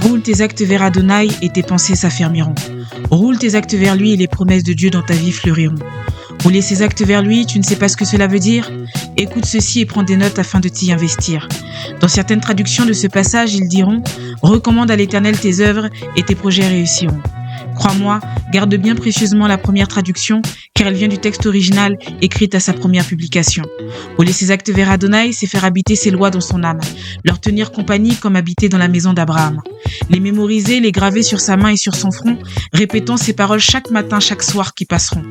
Roule tes actes vers Adonai et tes pensées s'affermiront. Roule tes actes vers lui et les promesses de Dieu dans ta vie fleuriront. Rouler ses actes vers lui, tu ne sais pas ce que cela veut dire? Écoute ceci et prends des notes afin de t'y investir. Dans certaines traductions de ce passage, ils diront « Recommande à l'Éternel tes œuvres et tes projets réussiront ». Crois-moi, garde bien précieusement la première traduction, car elle vient du texte original écrite à sa première publication. Rouler ses actes vers Adonai, c'est faire habiter ses lois dans son âme, leur tenir compagnie comme habiter dans la maison d'Abraham. Les mémoriser, les graver sur sa main et sur son front, répétant ces paroles chaque matin, chaque soir qui passeront.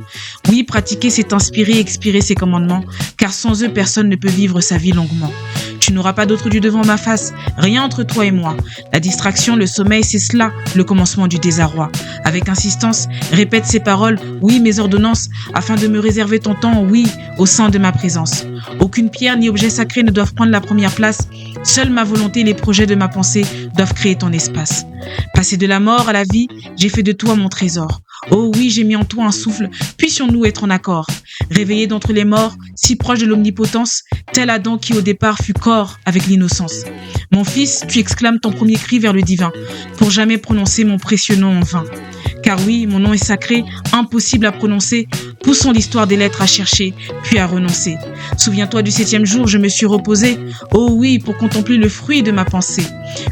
Oui, pratiquer, c'est inspirer et expirer ses commandements, car sans eux, personne ne peut vivre sa vie longuement. Tu n'auras pas d'autre Dieu devant ma face, rien entre toi et moi. La distraction, le sommeil, c'est cela, le commencement du désarroi. Avec insistance, répète ces paroles, oui, mes ordonnances, afin de me réserver ton temps, oui, au sein de ma présence. Aucune pierre ni objet sacré ne doivent prendre la première place. Seule ma volonté et les projets de ma pensée doivent créer ton espace. Passé de la mort à la vie, j'ai fait de toi mon trésor. Oh oui, j'ai mis en toi un souffle, puissions-nous être en accord. Réveillé d'entre les morts, si proche de l'omnipotence, tel Adam qui au départ fut corps avec l'innocence. Mon fils, tu exclames ton premier cri vers le divin, pour jamais prononcer mon précieux nom en vain. Car oui, mon nom est sacré, impossible à prononcer, poussons l'histoire des lettres à chercher, puis à renoncer. Souviens-toi du 7e jour, je me suis reposé, oh oui, pour contempler le fruit de ma pensée.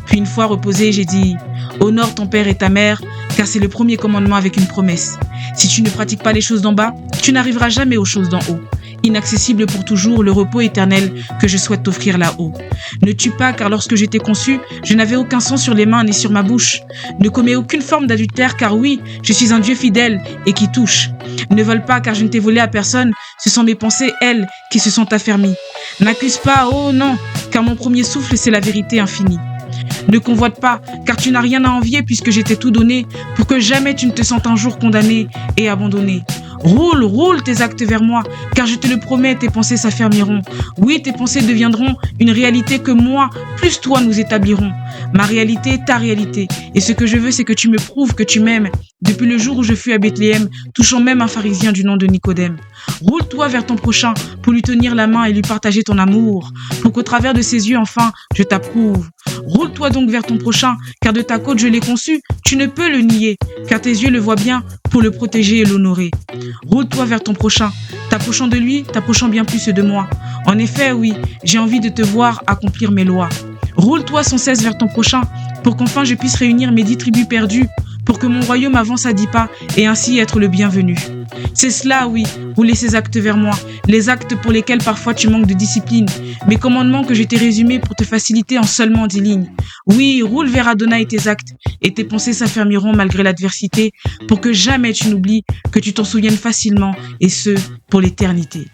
Puis une fois reposé, j'ai dit, honore ton père et ta mère, car c'est le premier commandement avec une promesse. Si tu ne pratiques pas les choses d'en bas, tu n'arriveras jamais aux choses d'en haut. Inaccessible pour toujours, le repos éternel que je souhaite t'offrir là-haut. Ne tue pas, car lorsque j'étais conçu, je n'avais aucun sang sur les mains ni sur ma bouche. Ne commets aucune forme d'adultère, car oui, je suis un Dieu fidèle et qui touche. Ne vole pas, car je ne t'ai volé à personne, ce sont mes pensées, elles, qui se sont affermies. N'accuse pas, oh non, car mon premier souffle, c'est la vérité infinie. Ne convoite pas, car tu n'as rien à envier puisque je t'ai tout donné, pour que jamais tu ne te sentes un jour condamné et abandonné. Roule, roule tes actes vers moi, car je te le promets, tes pensées s'affermiront. Oui, tes pensées deviendront une réalité que moi, plus toi, nous établirons. Ma réalité, ta réalité. Et ce que je veux, c'est que tu me prouves que tu m'aimes. Depuis le jour où je fus à Bethléem, touchant même un pharisien du nom de Nicodème. Roule-toi vers ton prochain pour lui tenir la main et lui partager ton amour, pour qu'au travers de ses yeux, enfin, je t'approuve. Roule-toi donc vers ton prochain, car de ta côte je l'ai conçu, tu ne peux le nier, car tes yeux le voient bien pour le protéger et l'honorer. Roule-toi vers ton prochain, t'approchant de lui, t'approchant bien plus de moi. En effet, oui, j'ai envie de te voir accomplir mes lois. Roule-toi sans cesse vers ton prochain, pour qu'enfin je puisse réunir mes 10 tribus perdues, pour que mon royaume avance à 10 pas et ainsi être le bienvenu. C'est cela, oui, rouler ces actes vers moi, les actes pour lesquels parfois tu manques de discipline, mes commandements que je t'ai résumés pour te faciliter en seulement 10 lignes. Oui, roule vers Adonai tes actes, et tes pensées s'affermiront malgré l'adversité, pour que jamais tu n'oublies que tu t'en souviennes facilement, et ce, pour l'éternité.